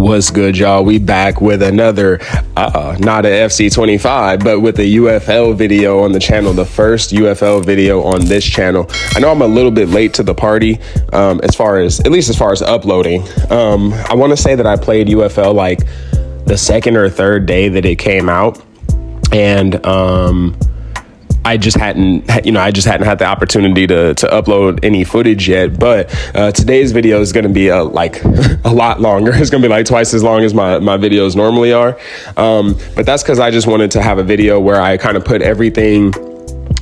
What's good, y'all? We back with another, not an FC25, but with a UFL video on the channel, the first UFL video on this channel. I know I'm a little bit late to the party, as far as uploading. I want to say that I played UFL like the second or third day that it came out, and I just hadn't had the opportunity to upload any footage yet. But today's video is going to be a lot longer. It's going to be like twice as long as my videos normally are. But that's because I just wanted to have a video where I kind of put everything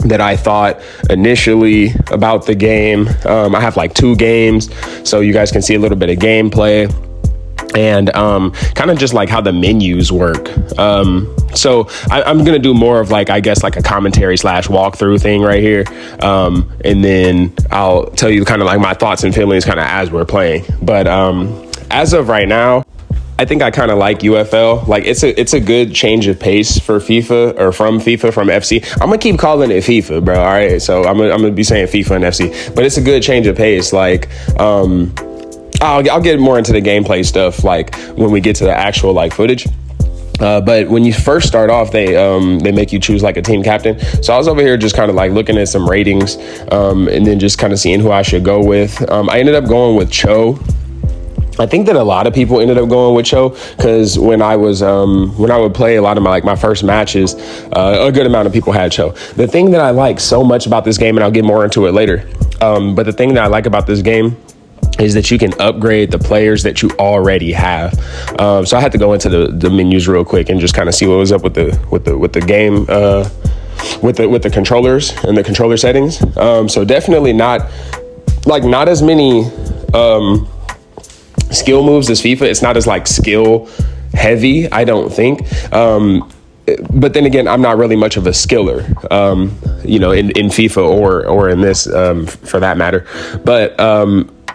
that I thought initially about the game. I have like 2 games, so you guys can see a little bit of gameplay and kind of just like how the menus work. So I'm gonna do more of like, I guess, like a commentary / walkthrough thing right here, and then I'll tell you kind of like my thoughts and feelings kind of as we're playing. But as of right now, I think I kind of like UFL. Like it's a good change of pace for FIFA, or from FC. I'm gonna keep calling it FIFA, bro. All right, so I'm gonna be saying FIFA and FC, but it's a good change of pace. Like I'll get more into the gameplay stuff like when we get to the actual like footage. But when you first start off, they make you choose like a team captain. So I was over here just kind of like looking at some ratings, and then just kind of seeing who I should go with. I ended up going with Cho. I think that a lot of people ended up going with Cho because when I would play a lot of my first matches, a good amount of people had Cho. The thing that I like so much about this game, and I'll get more into it later, but the thing that I like about this game is that you can upgrade the players that you already have. So I had to go into the menus real quick and just kind of see what was up with the game, with the controllers and the controller settings. So definitely not as many skill moves as FIFA. It's not as like skill heavy, I don't think. But then again, I'm not really much of a skiller, in FIFA or in this, for that matter. But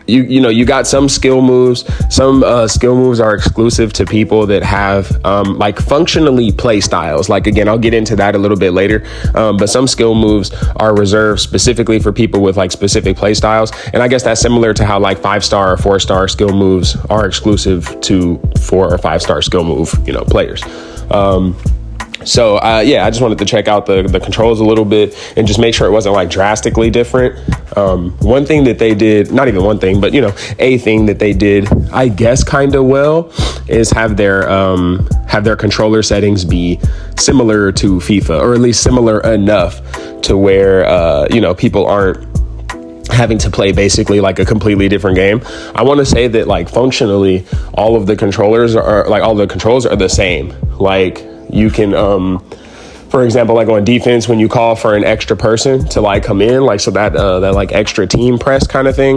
you got some skill moves. Some skill moves are exclusive to people that have like functionally play styles. Like, again, I'll get into that a little bit later. But some skill moves are reserved specifically for people with like specific play styles. And I guess that's similar to how like 5-star or 4-star skill moves are exclusive to 4 or 5-star skill move, players. So I just wanted to check out the controls a little bit and just make sure it wasn't like drastically different. One thing that they did, not even one thing, but a thing that they did, I guess, kind of well, is have their controller settings be similar to FIFA, or at least similar enough to where people aren't having to play basically like a completely different game. I want to say that like functionally all of the controls are the same. Like you can, for example, like on defense, when you call for an extra person to like come in, like, so that like extra team press kind of thing,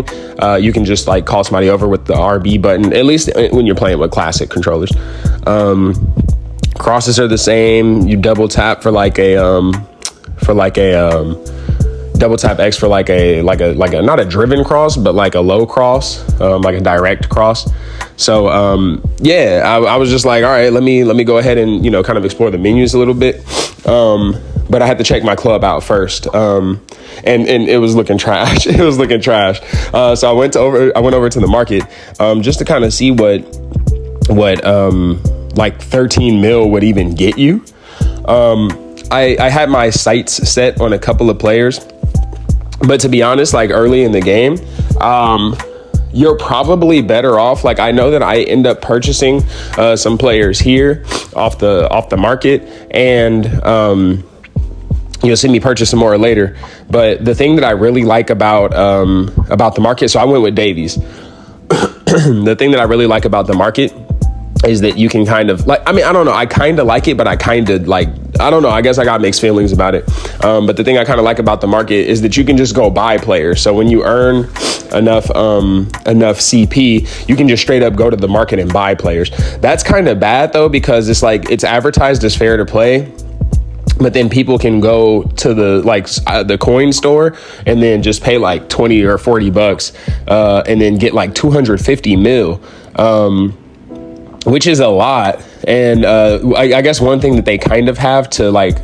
you can just like call somebody over with the RB button, at least when you're playing with classic controllers. Crosses are the same. You double tap for like a double tap X for like a not a driven cross, but like a low cross, like a direct cross. So I was just like, all right, let me go ahead and kind of explore the menus a little bit. But I had to check my club out first, and it was looking trash. It was looking trash. So I went over to the market, just to kind of see what like 13 mil would even get you. I had my sights set on a couple of players, but to be honest, like early in the game, you're probably better off. Like, I know that I end up purchasing some players here off the market, and you'll see me purchase some more later. But the thing that I really like about the market, so I went with Davies. The thing that I really like about the market is that you can kind of like, I don't know, I kind of like it, but I kind of like, I don't know, I guess I got mixed feelings about it. But the thing I kind of like about the market is that you can just go buy players. So when you earn enough CP, you can just straight up go to the market and buy players. That's kind of bad though, because it's like, it's advertised as fair to play, but then people can go to the coin store and then just pay like 20 or 40 bucks, and then get like 250 mil, which is a lot. And I guess one thing that they kind of have to like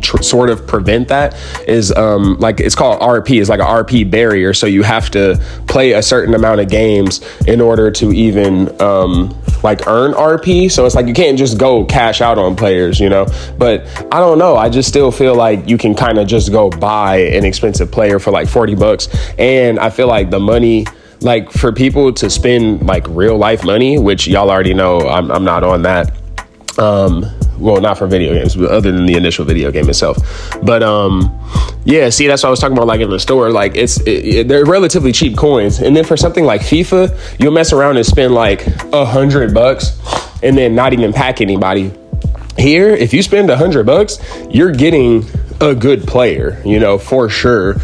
sort of prevent that is like it's called RP. It's like a RP barrier. So you have to play a certain amount of games in order to even like earn RP. So it's like you can't just go cash out on players, you know. But I don't know. I just still feel like you can kind of just go buy an expensive player for like $40, and I feel like the money, like for people to spend like real life money, which y'all already know I'm not on that. Well, not for video games, but other than the initial video game itself. But yeah, see, that's what I was talking about, like in the store. Like they're relatively cheap coins. And then for something like FIFA, you'll mess around and spend like $100 and then not even pack anybody. Here, if you spend $100, you're getting a good player, you know, for sure.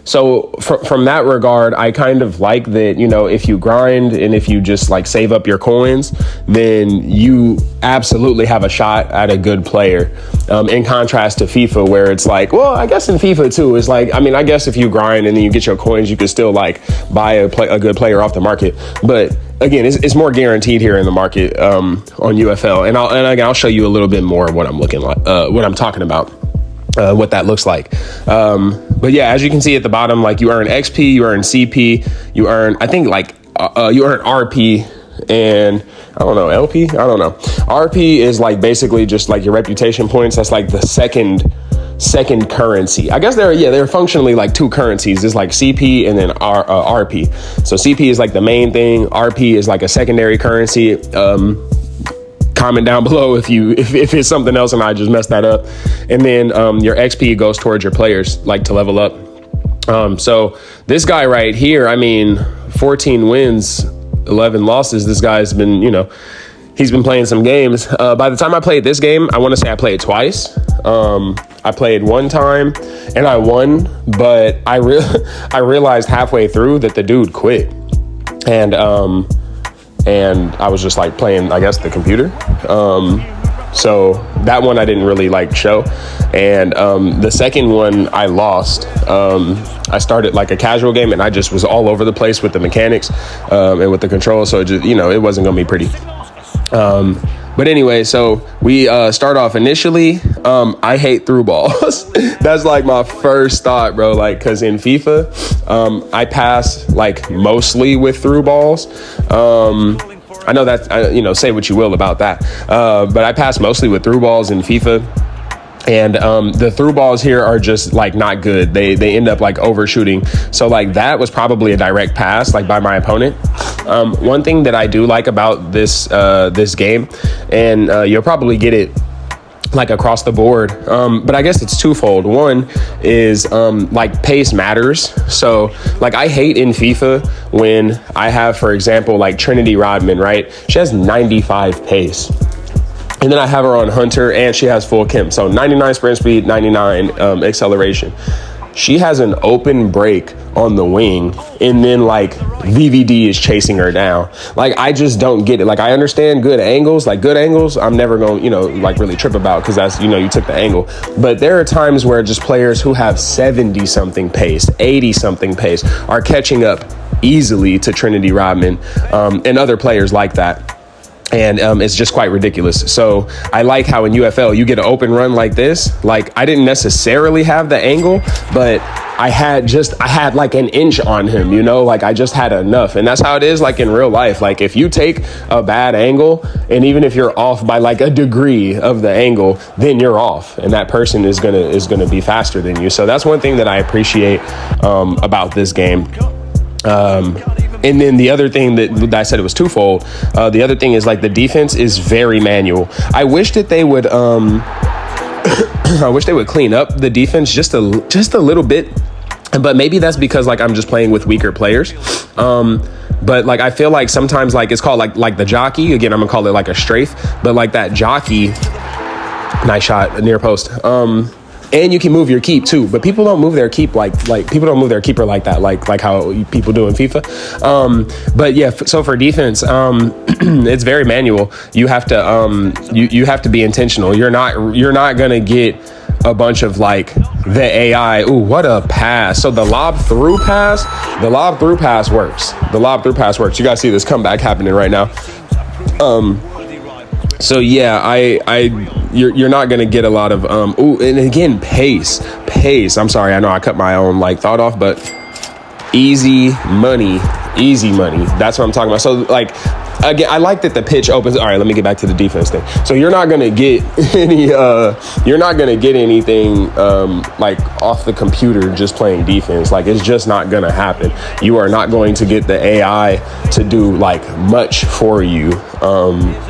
So from that regard, I kind of like that, you know, if you grind and if you just like save up your coins, then you absolutely have a shot at a good player. In contrast to FIFA, where it's like, well, I guess in FIFA too, it's like, I mean, I guess if you grind and then you get your coins, you could still like buy a good player off the market. But again, it's more guaranteed here in the market on UFL, and I'll show you a little bit more of what I'm looking like, what I'm talking about, what that looks like. But yeah, as you can see at the bottom, like you earn XP, you earn CP, you earn, I think like you earn RP, and I don't know, LP, I don't know. RP is like basically just like your reputation points. That's like the second currency. I guess they're functionally like two currencies. It's like CP and then RP. So CP is like the main thing. RP is like a secondary currency. Comment down below if it's something else and I just messed that up. And then your XP goes towards your players, like to level up. So this guy right here, I mean, 14 wins, 11 losses. This guy's been, you know, he's been playing some games. By the time I played this game, I want to say I played twice. I played one time and I won, but I realized halfway through that the dude quit. And I was just like playing, I guess, the computer. So that one I didn't really like show. And the second one I lost. I started like a casual game and I just was all over the place with the mechanics and with the controls. So it just, you know, it wasn't going to be pretty. But anyway, so we start off initially. I hate through balls. That's like my first thought, bro. Like, because in FIFA, I pass like mostly with through balls. I know that, you know, say what you will about that. But I pass mostly with through balls in FIFA. And the through balls here are just like not good. They end up like overshooting. So like that was probably a direct pass like by my opponent. One thing that I do like about this game, and you'll probably get it like across the board, but I guess it's twofold. One is like pace matters. So like I hate in FIFA when I have, for example, like Trinity Rodman, right? She has 95 pace. And then I have her on Hunter and she has full Kim. So 99 sprint speed, 99 acceleration. She has an open break on the wing and then like VVD is chasing her down. Like, I just don't get it. Like, I understand good angles, I'm never going to, you know, like really trip about because that's, you know, you took the angle. But there are times where just players who have 70 something pace, 80 something pace are catching up easily to Trinity Rodman and other players like that. And it's just quite ridiculous. So I like how in UFL you get an open run like this. Like, I didn't necessarily have the angle, but I had like an inch on him, you know, like I just had enough. And that's how it is like in real life. Like if you take a bad angle and even if you're off by like a degree of the angle, then you're off and that person is gonna be faster than you. So that's one thing that I appreciate about this game. And then the other thing that I said, it was twofold. The other thing is like the defense is very manual. I wish that they would clean up the defense just a little bit. But maybe that's because like I'm just playing with weaker players. But like I feel like sometimes like it's called like the jockey. Again, I'm gonna call it like a strafe, but like that jockey, nice shot near post. And you can move your keep too, but people don't move their keep like people don't move their keeper like that, like how people do in FIFA. But yeah, so for defense, it's very manual. You have to you have to be intentional. You're not gonna get a bunch of like the AI. Ooh, what a pass! So the lob through pass works. You guys see this comeback happening right now. So yeah, I you're not going to get a lot of and again, pace. I'm sorry, I know I cut my own like thought off, but easy money. That's what I'm talking about. So like, again, I like that the pitch opens. All right, let me get back to the defense thing. So you're not gonna get anything like off the computer just playing defense. Like, it's just not gonna happen. You are not going to get the AI to do like much for you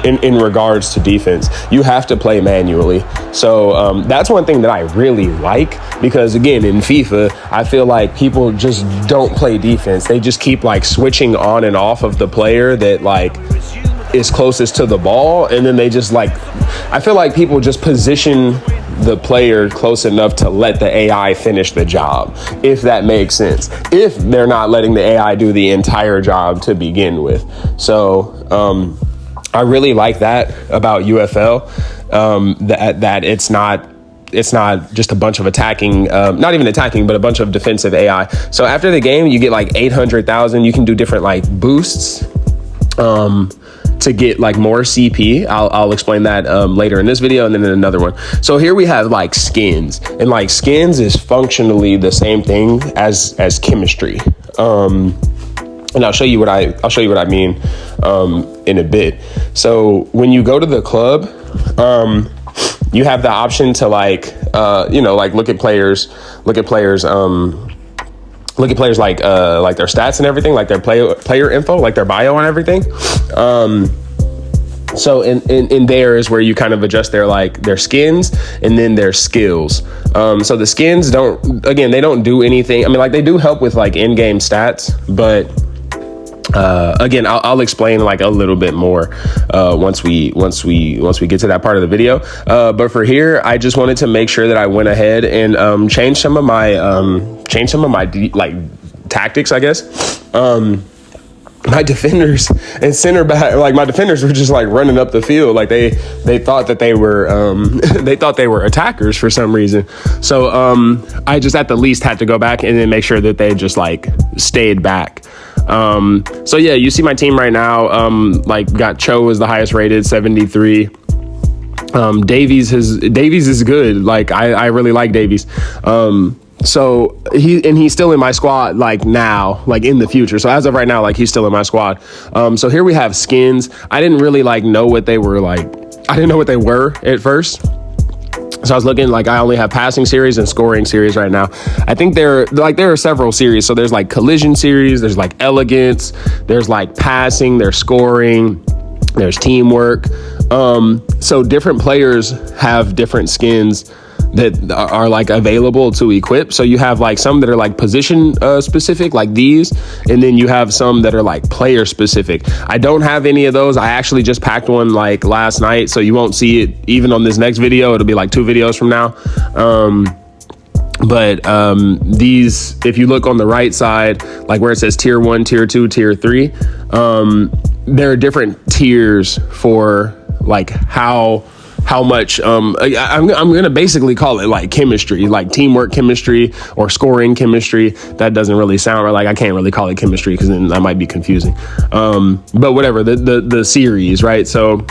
in regards to defense. You have to play manually. So that's one thing that I really like, because again, in FIFA, I feel like people just don't play defense. They just keep like switching on and off of the player that like is closest to the ball, and then they just like, I feel like people just position the player close enough to let the AI finish the job, if that makes sense, if they're not letting the AI do the entire job to begin with. So I really like that about UFL, that it's not just a bunch of attacking, not even attacking, but a bunch of defensive AI. So after the game, you get like 800,000. You can do different like boosts to get like more CP. I'll explain that later in this video, and then in another one. So here we have like skins, and like skins is functionally the same thing as chemistry. And I'll show you what I mean in a bit. So when you go to the club, you have the option to like like look at players like their stats and everything, like their player info, like their bio and everything. So in there is where you kind of adjust their skins and then their skills. So the skins they don't do anything. I mean, like, they do help with like in-game stats, but again, I'll explain like a little bit more once we get to that part of the video. But for here, I just wanted to make sure that I went ahead and change some of my like tactics, I guess. My defenders and center back, like my defenders were just like running up the field, like they thought that they were attackers for some reason. So I just at the least had to go back and then make sure that they just like stayed back. So yeah, you see my team right now, like got Cho as the highest rated, 73. Davies is good. Like I really like Davies. So he's still in my squad, like now, like in the future. So as of right now, like he's still in my squad. So here we have skins. I didn't really like know what they were like. I didn't know what they were at first. So I was looking, like I only have passing series and scoring series right now. I think there are several series. So there's like collision series, there's like elegance, there's like passing, there's scoring, there's teamwork. So different players have different skins that are like available to equip. So you have like some that are like position specific, like these, and then you have some that are like player specific. I don't have any of those. I actually just packed one like last night, so you won't see it even on this next video. It'll be like 2 videos from now. But these, if you look on the right side, like where it says tier 1, tier 2, tier 3, there are different tiers for like how much I'm gonna basically call it like chemistry, like teamwork chemistry or scoring chemistry. That doesn't really sound right. Like I can't really call it chemistry because then that might be confusing. But whatever, the series, right? So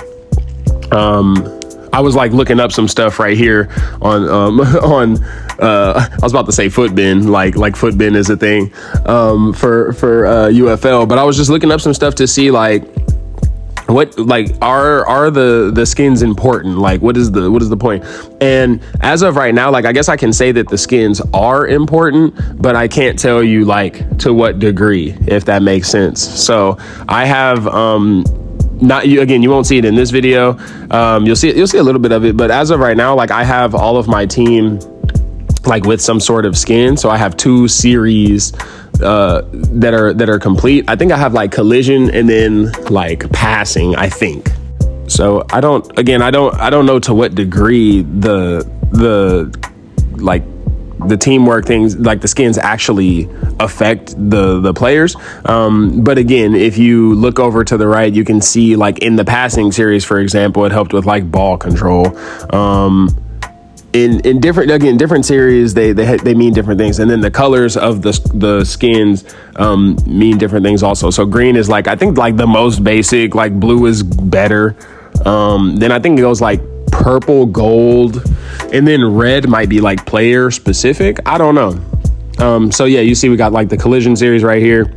I was like looking up some stuff right here on I was about to say Footbin, like Footbin is a thing for UFL, but I was just looking up some stuff to see like what like are the skins important, like what is the point. And as of right now, like I guess I can say that the skins are important, but I can't tell you like to what degree, if that makes sense. So I have you won't see it in this video. You'll see a little bit of it, but as of right now, like I have all of my team like with some sort of skin. So I have 2 series that are complete. I think I have like collision and then like passing, I think. So I don't know to what degree the teamwork things, like the skins, actually affect the players. But again, if you look over to the right, you can see like in the passing series, for example, it helped with like ball control. In different series, they mean different things, and then the colors of the skins mean different things also. So green is like, I think like the most basic, like blue is better. Then I think it goes like purple, gold, and then red might be like player specific. I don't know. So yeah, you see we got like the collision series right here.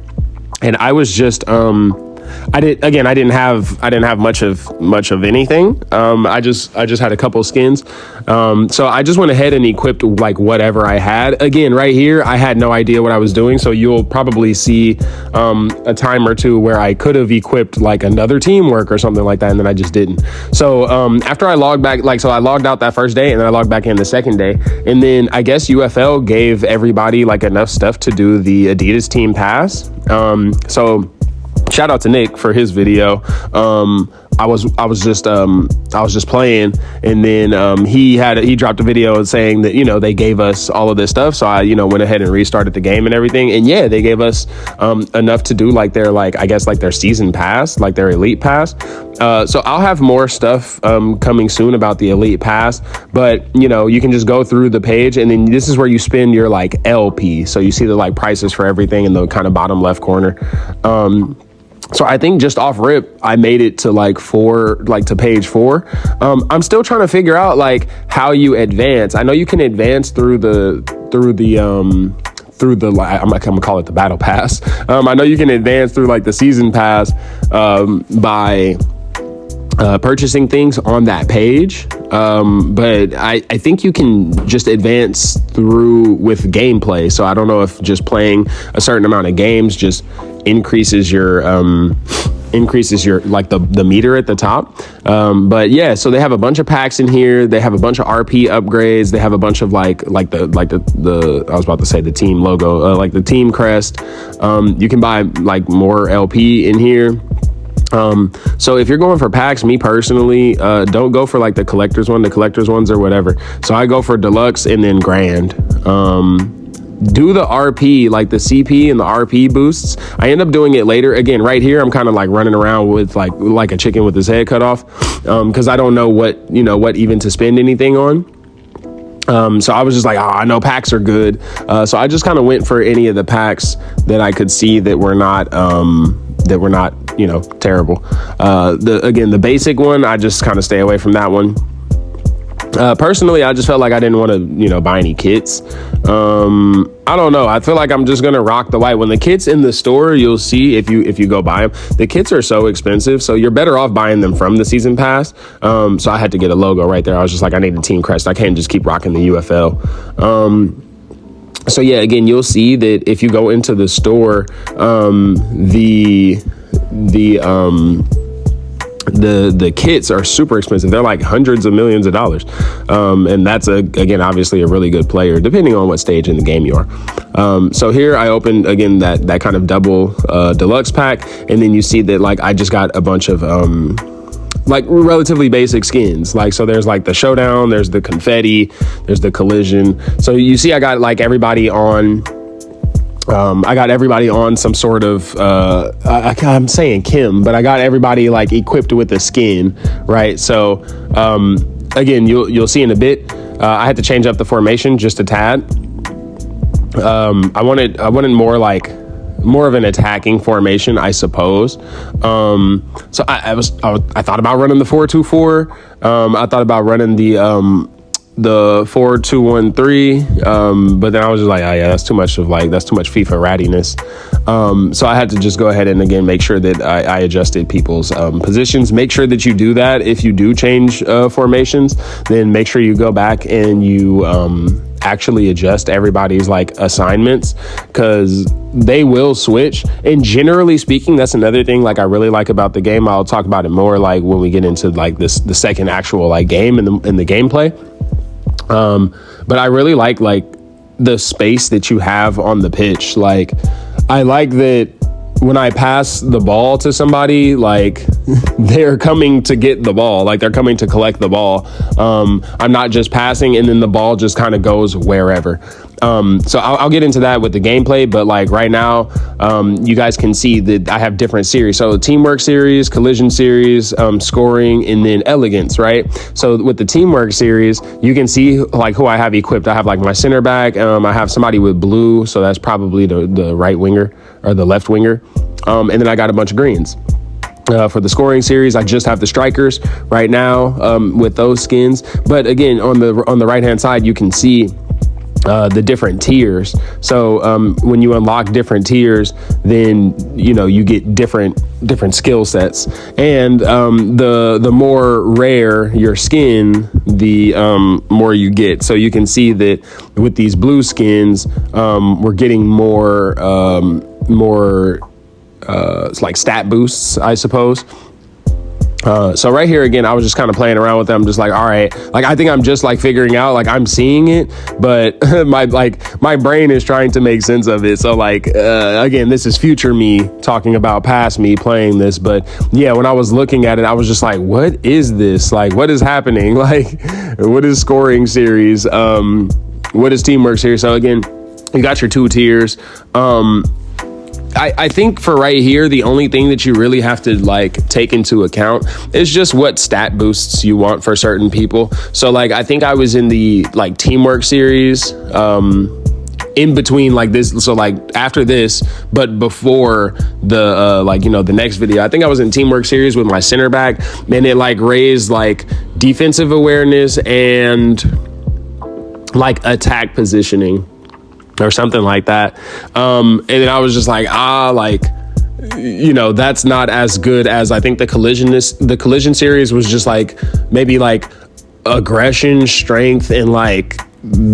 And I was just, I didn't have much of anything. I just had a couple skins. So I just went ahead and equipped like whatever I had. Again, right here, I had no idea what I was doing. So you'll probably see a time or two where I could have equipped like another teamwork or something like that, and then I just didn't. So after I logged back, so I logged out that first day and then I logged back in the second day. And then I guess UFL gave everybody like enough stuff to do the Adidas team pass. So shout out to Nick for his video. I was just playing, and then he dropped a video saying that, you know, they gave us all of this stuff. So I, you know, went ahead and restarted the game and everything. And yeah, they gave us enough to do like their, like, I guess like their season pass, like their elite pass. So I'll have more stuff coming soon about the elite pass, but you know, you can just go through the page, and then this is where you spend your like LP. So you see the like prices for everything in the kind of bottom left corner. So I think just off rip, I made it to like to page 4. I'm still trying to figure out like how you advance. I know you can advance through the I'm gonna call it the battle pass. I know you can advance through like the season pass by purchasing things on that page. But I think you can just advance through with gameplay. So I don't know if just playing a certain amount of games just increases your like the meter at the top. But yeah, so they have a bunch of packs in here. They have a bunch of RP upgrades. They have a bunch of like the I was about to say the team logo, like the team crest. You can buy like more LP in here. So if you're going for packs, me personally, don't go for like the collector's ones or whatever. So I go for deluxe and then grand. Do the RP, like the CP and the RP boosts. I end up doing it later. Again, right here, I'm kind of like running around with like a chicken with his head cut off, because I don't know what even to spend anything on. So I was just like, I know packs are good. So I just kind of went for any of the packs that I could see that were not terrible. The basic one, I just kind of stay away from that one. Personally, I just felt like I didn't want to, buy any kits. I don't know. I feel like I'm just going to rock the white. When the kits in the store, you'll see if you go buy them, the kits are so expensive. So you're better off buying them from the season pass. So I had to get a logo right there. I was just like, I need a team crest. I can't just keep rocking the UFL. So yeah, again, you'll see that if you go into the store, the kits are super expensive. They're like hundreds of millions of dollars. And that's again, obviously a really good player, depending on what stage in the game you are. So here I opened again that kind of double deluxe pack, and then you see that like I just got a bunch of like relatively basic skins. Like, so there's like the showdown, there's the confetti, there's the collision. So you see I got like everybody on some sort of I'm saying Kim, but I got everybody like equipped with a skin, right? So again, you'll see in a bit, I had to change up the formation just a tad. I wanted more of an attacking formation, I suppose. So I thought about running the 4-2-4. I thought about running the 4-2-1-3, but then I was just like, oh yeah, that's too much FIFA rattiness. So I had to just go ahead and again make sure that I adjusted people's positions. Make sure that you do that. If you do change formations, then make sure you go back and you actually adjust everybody's like assignments, because they will switch. And generally speaking, that's another thing like I really like about the game. I'll talk about it more like when we get into like the second actual like game in the gameplay. But I really like the space that you have on the pitch. Like, I like that when I pass the ball to somebody, like they're coming to get the ball, like they're coming to collect the ball. I'm not just passing and then the ball just kind of goes wherever. So I'll get into that with the gameplay, but like right now, you guys can see that I have different series. So teamwork series, collision series, scoring, and then elegance, right? So with the teamwork series, you can see like who I have equipped. I have like my center back. I have somebody with blue, so that's probably the right winger or the left winger. And then I got a bunch of greens. For the scoring series, I just have the strikers right now with those skins. But again, on the right hand side, you can see the different tiers. So when you unlock different tiers, then you get different skill sets, and the more rare your skin, the more you get. So you can see that with these blue skins, we're getting more it's like stat boosts, I suppose. So right here again, I was just kind of playing around with them, just like, all right, like I think I'm just like figuring out, like I'm seeing it, but my brain is trying to make sense of it. So like again, this is future me talking about past me playing this, but yeah, when I was looking at it, I was just like, what is this? Like, what is happening? Like, what is scoring series? What is teamwork series? So again, you got your 2 tiers. I think for right here, the only thing that you really have to like take into account is just what stat boosts you want for certain people. So like, I think I was in the like teamwork series, in between like this. So like after this, but before the, the next video, I think I was in teamwork series with my center back, and it like raised like defensive awareness and like attack positioning or something like that. And then I was just like, that's not as good as I think the collision series was. Just like maybe like aggression, strength, and like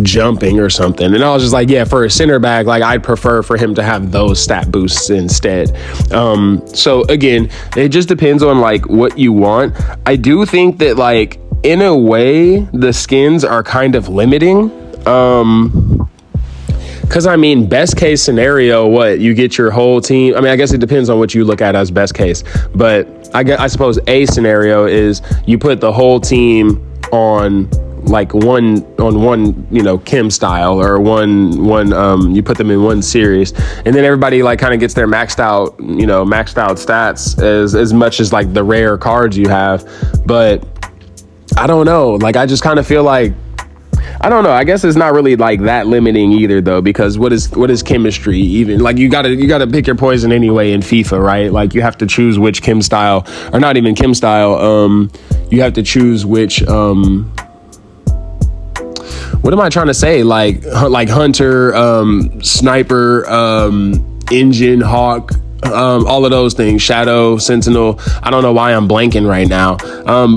jumping or something. And I was just like, yeah, for a center back, like I'd prefer for him to have those stat boosts instead. So again, it just depends on like what you want. I do think that like in a way the skins are kind of limiting. Because I mean, best case scenario, what you get your whole team. I mean, I guess it depends on what you look at as best case, but I suppose a scenario is you put the whole team on like one chem style, or one you put them in one series, and then everybody like kind of gets their maxed out stats as much as like the rare cards you have. But I don't know, like I just kind of feel like, I don't know. I guess it's not really like that limiting either, though, because what is chemistry even? Like you gotta pick your poison anyway in FIFA, right? Like you have to choose which chem style, or not even chem style. You have to choose which. What am I trying to say? Like hunter, sniper, engine, hawk. All of those things, shadow, sentinel. I don't know why I'm blanking right now.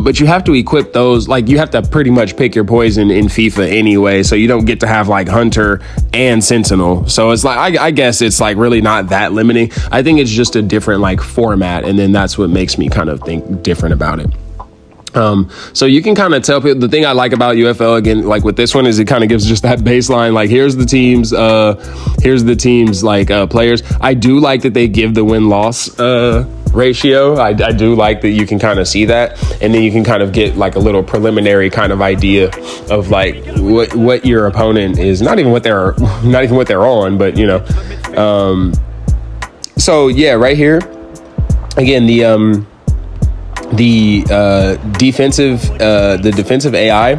But you have to equip those. Like you have to pretty much pick your poison in FIFA anyway. So you don't get to have like hunter and sentinel. So it's like, I guess it's like really not that limiting. I think it's just a different like format. And then that's what makes me kind of think different about it. So you can kind of tell people. The thing I like about UFL, again, like with this one, is it kind of gives just that baseline, like here's the teams like players. I do like that they give the win-loss ratio. I do like that you can kind of see that, and then you can kind of get like a little preliminary kind of idea of like what your opponent is, not even what they're on, but so yeah, right here again, the defensive AI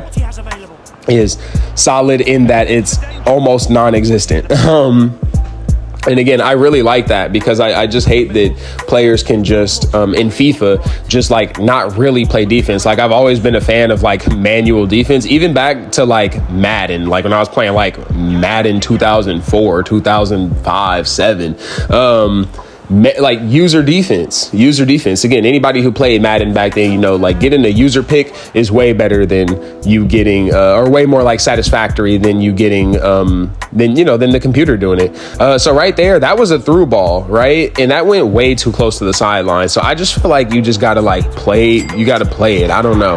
is solid in that it's almost non-existent. And again, I really like that, because I just hate that players can just in FIFA just like not really play defense. Like I've always been a fan of like manual defense, even back to like Madden, like when I was playing like Madden 2004, 2005, 7. Like user defense again. Anybody who played Madden back then, like getting a user pick is way better than you getting or way more like satisfactory than you getting than the computer doing it. So right there, that was a through ball, right? And that went way too close to the sideline. So I just feel like you just gotta like play it. I don't know.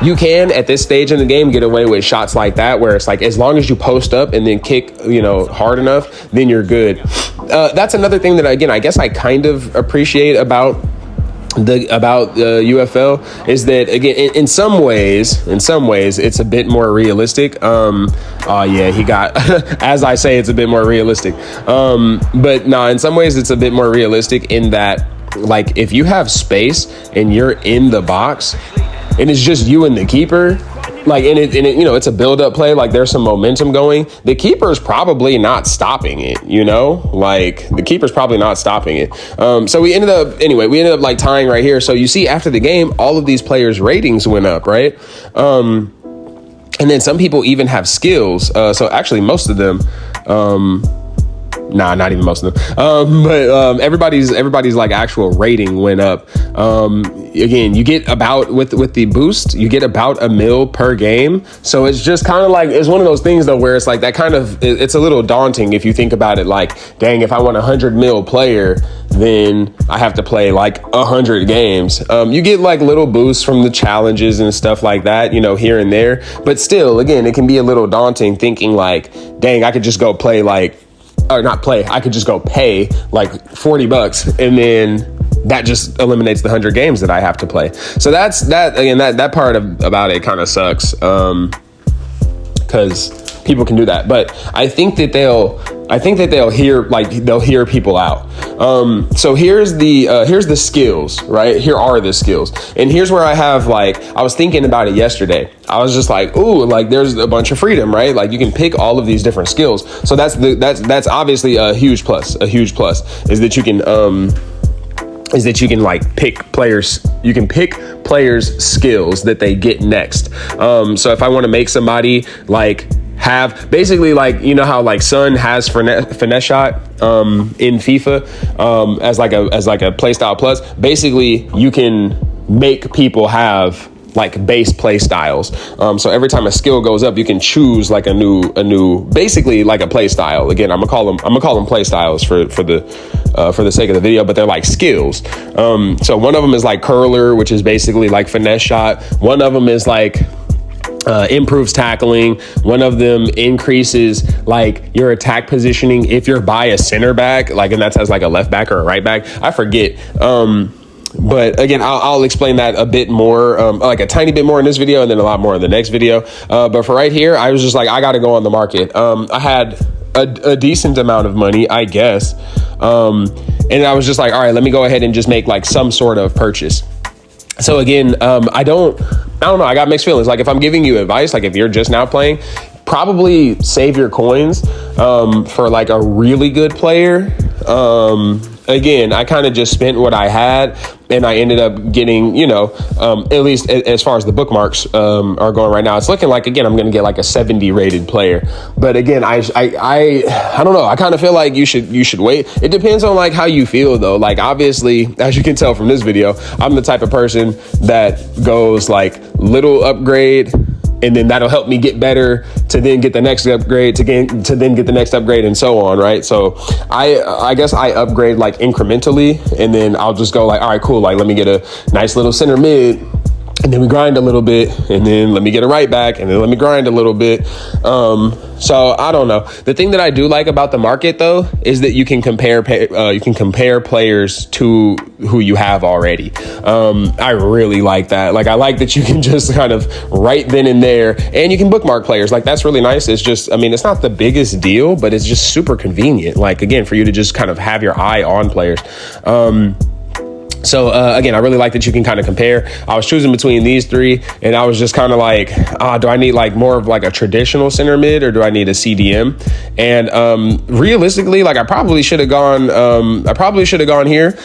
You can at this stage in the game get away with shots like that, where it's like as long as you post up and then kick hard enough, then you're good. That's another thing that again, I guess I kind of appreciate about UFL is that again, in some ways it's a bit more realistic. He got as I say, it's a bit more realistic. But no, in some ways it's a bit more realistic in that like if you have space and you're in the box and it's just you and the keeper, like, and it, you know, it's a build-up play. Like, there's some momentum going. The keeper's probably not stopping it, you know? Like, the keeper's probably not stopping it. So we ended up like tying right here. So you see after the game, all of these players' ratings went up, right? And then some people even have skills. So actually most of them, not even most of them. But everybody's like actual rating went up. Again, you get about with the boost, you get about $1 million per game. So it's just kind of like, it's one of those things though, where it's like that kind of, it's a little daunting if you think about it. Like, dang, if I want $100 million player, then I have to play like 100 games. You get like little boosts from the challenges and stuff like that, you know, here and there. But still, again, it can be a little daunting thinking like, dang, I could just go play like, or not play, I could just go pay like $40 and then that just eliminates the 100 games that I have to play. So that's that. Again, that part about it kind of sucks, because people can do that. But I think that they'll hear people out. So here's the skills, right? Here are the skills. And here's where I have like, I was thinking about it yesterday. I was just like, ooh, like there's a bunch of freedom, right? Like you can pick all of these different skills. So that's obviously a huge plus. A huge plus is that you can like pick players. You can pick players' skills that they get next. So if I want to make somebody like have basically like, you know how like Son has finesse shot in FIFA as like a playstyle plus. Basically, you can make people have like base play styles. So every time a skill goes up, you can choose like a new basically like a play style. Again, I'm gonna call them play styles for the sake of the video, but they're like skills. So one of them is like curler, which is basically like finesse shot. One of them is like improves tackling. One of them increases like your attack positioning if you're by a center back, like, and that's as like a left back or a right back. I forget. But again, I'll explain that a bit more, like a tiny bit more in this video and then a lot more in the next video. But for right here, I was just like, I got to go on the market. I had a decent amount of money, I guess. And I was just like, all right, let me go ahead and just make like some sort of purchase. So again, I don't know. I got mixed feelings. Like if I'm giving you advice, like if you're just now playing, probably save your coins for like a really good player. Again, I kind of just spent what I had and I ended up getting, you know, at least as far as the bookmarks are going right now, it's looking like, again, I'm going to get like a 70 rated player. But again, I don't know. I kind of feel like you should wait. It depends on like how you feel though. Like obviously, as you can tell from this video, I'm the type of person that goes like little upgrade, and then that'll help me get better to then get the next upgrade to then get the next upgrade and so on, right? So I guess I upgrade like incrementally, and then I'll just go like, all right, cool. Like let me get a nice little center mid, and then we grind a little bit, and then let me get a right back, and then let me grind a little bit. So I don't know. The thing that I do like about the market though is that you can compare players to who you have already. I really like that. Like I like that you can just kind of right then and there, and you can bookmark players. Like that's really nice. It's just, I mean, it's not the biggest deal, but it's just super convenient. Like again, for you to just kind of have your eye on players. So again, I really like that you can kind of compare. I was choosing between these three, and I was just kind of like, do I need like more of like a traditional center mid, or do I need a CDM? And realistically, like I probably should have gone here.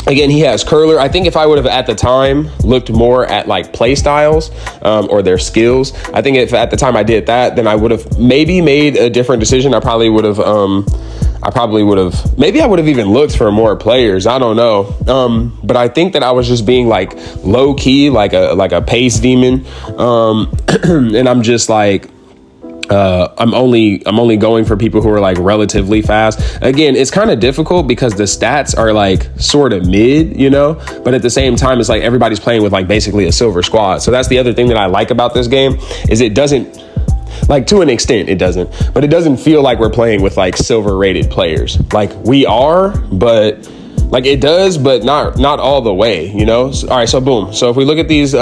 Again, he has curler. I think if I would have at the time looked more at like play styles or their skills, I think if at the time I did that, then I would have maybe made a different decision. I would have even looked for more players. I don't know. But I think that I was just being like low key, like a pace demon. And I'm just like, I'm only going for people who are like relatively fast. Again, it's kind of difficult because the stats are like sort of mid, you know, but at the same time, it's like everybody's playing with like basically a silver squad. So that's the other thing that I like about this game is it doesn't, like to an extent it doesn't, but it doesn't feel like we're playing with like silver rated players. Like we are, but like it does, but not all the way, you know? So, all right. So boom. So if we look at these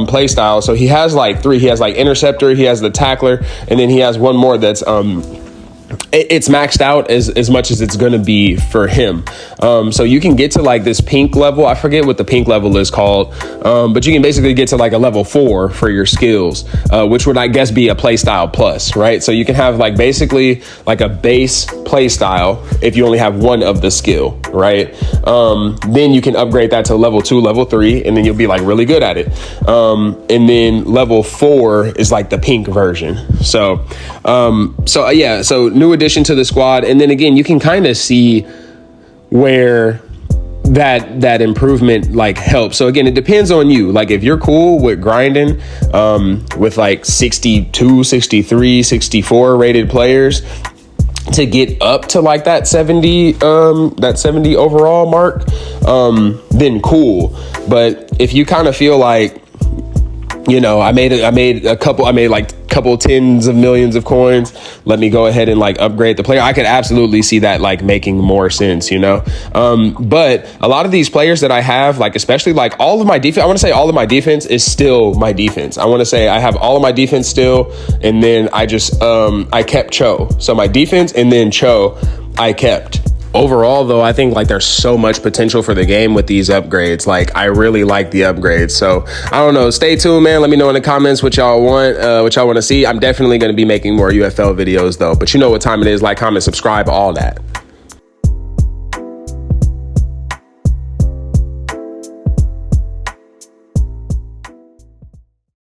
play styles, so he has like three. He has like interceptor, he has the tackler, and then he has one more that's it's maxed out as much as it's going to be for him. So you can get to like this pink level. I forget what the pink level is called, but you can basically get to like a level 4 for your skills, which would, I guess, be a playstyle plus, right? So you can have like basically like a base playstyle if you only have one of the skill, right? Then you can upgrade that to level 2, level 3, and then you'll be like really good at it. And then level 4 is like the pink version. So yeah, so new addition to the squad. And then again, you can kind of see where that improvement like helps. So again, it depends on you. Like if you're cool with grinding with like 62, 63, 64 rated players to get up to like that 70 overall mark, then cool. But if you kind of feel like, you know, I made like couple tens of millions of coins, let me go ahead and like upgrade the player, I could absolutely see that like making more sense, you know. But a lot of these players that I have, like especially like all of my defense, I want to say all of my defense is still my defense. I want to say I have all of my defense still, and then I just I kept Cho. So my defense and then Cho I kept. Overall, though, I think like there's so much potential for the game with these upgrades. Like I really like the upgrades. So I don't know. Stay tuned, man. Let me know in the comments what y'all want, what y'all want to see. I'm definitely going to be making more UFL videos though. But you know what time it is. Like, comment, subscribe, all that.